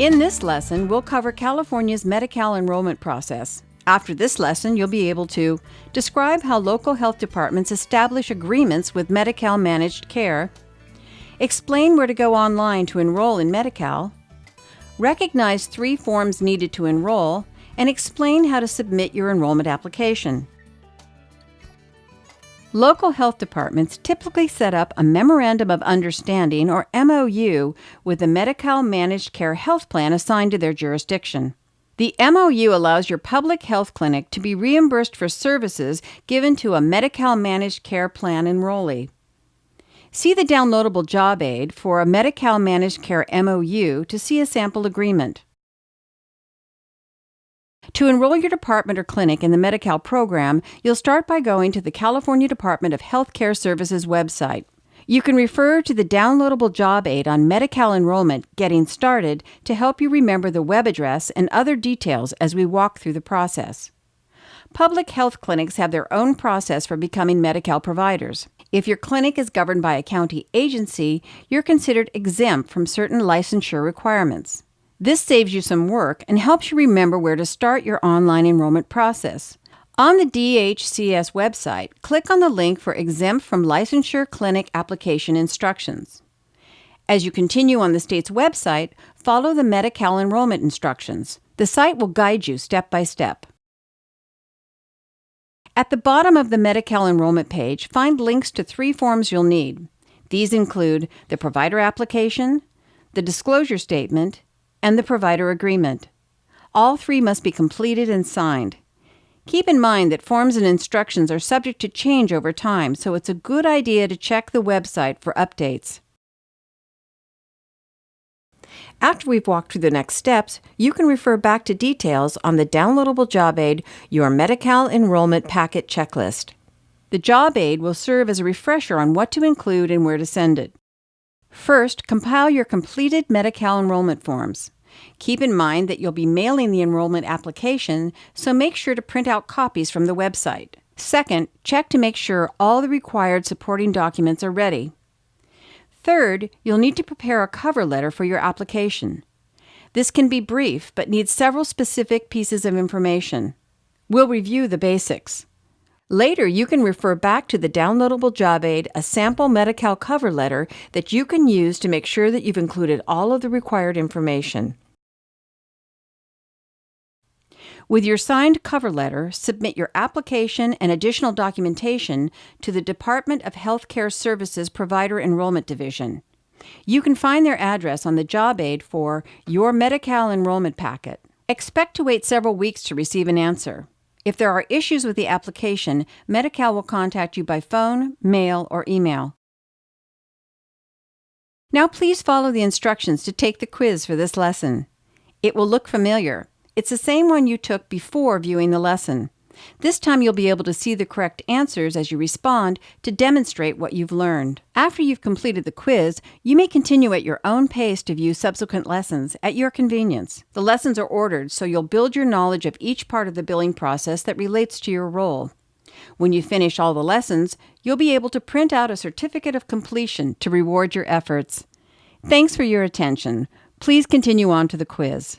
In this lesson, we'll cover California's Medi-Cal enrollment process. After this lesson, you'll be able to describe how local health departments establish agreements with Medi-Cal managed care, explain where to go online to enroll in Medi-Cal, recognize 3 forms needed to enroll, and explain how to submit your enrollment application. Local health departments typically set up a Memorandum of Understanding, or MOU, with the Medi-Cal Managed Care Health Plan assigned to their jurisdiction. The MOU allows your public health clinic to be reimbursed for services given to a Medi-Cal Managed Care Plan enrollee. See the downloadable job aid for a Medi-Cal Managed Care MOU to see a sample agreement. To enroll your department or clinic in the Medi-Cal program, you'll start by going to the California Department of Health Care Services website. You can refer to the downloadable job aid on Medi-Cal Enrollment Getting Started to help you remember the web address and other details as we walk through the process. Public health clinics have their own process for becoming Medi-Cal providers. If your clinic is governed by a county agency, you're considered exempt from certain licensure requirements. This saves you some work and helps you remember where to start your online enrollment process. On the DHCS website, click on the link for Exempt from Licensure Clinic Application Instructions. As you continue on the state's website, follow the Medi-Cal enrollment instructions. The site will guide you step by step. At the bottom of the Medi-Cal enrollment page, find links to 3 forms you'll need. These include the provider application, the disclosure statement, and the provider agreement. All 3 must be completed and signed. Keep in mind that forms and instructions are subject to change over time, so it's a good idea to check the website for updates. After we've walked through the next steps, you can refer back to details on the downloadable job aid, your Medi-Cal Enrollment Packet Checklist. The job aid will serve as a refresher on what to include and where to send it. First, compile your completed Medi-Cal enrollment forms. Keep in mind that you'll be mailing the enrollment application, so make sure to print out copies from the website. Second, check to make sure all the required supporting documents are ready. Third, you'll need to prepare a cover letter for your application. This can be brief, but needs several specific pieces of information. We'll review the basics. Later, you can refer back to the downloadable job aid, a sample Medi-Cal cover letter that you can use to make sure that you've included all of the required information. With your signed cover letter, submit your application and additional documentation to the Department of Health Care Services Provider Enrollment Division. You can find their address on the job aid for your Medi-Cal enrollment packet. Expect to wait several weeks to receive an answer. If there are issues with the application, Medi-Cal will contact you by phone, mail, or email. Now please follow the instructions to take the quiz for this lesson. It will look familiar. It's the same one you took before viewing the lesson. This time you'll be able to see the correct answers as you respond to demonstrate what you've learned. After you've completed the quiz, you may continue at your own pace to view subsequent lessons at your convenience. The lessons are ordered, so you'll build your knowledge of each part of the billing process that relates to your role. When you finish all the lessons, you'll be able to print out a certificate of completion to reward your efforts. Thanks for your attention. Please continue on to the quiz.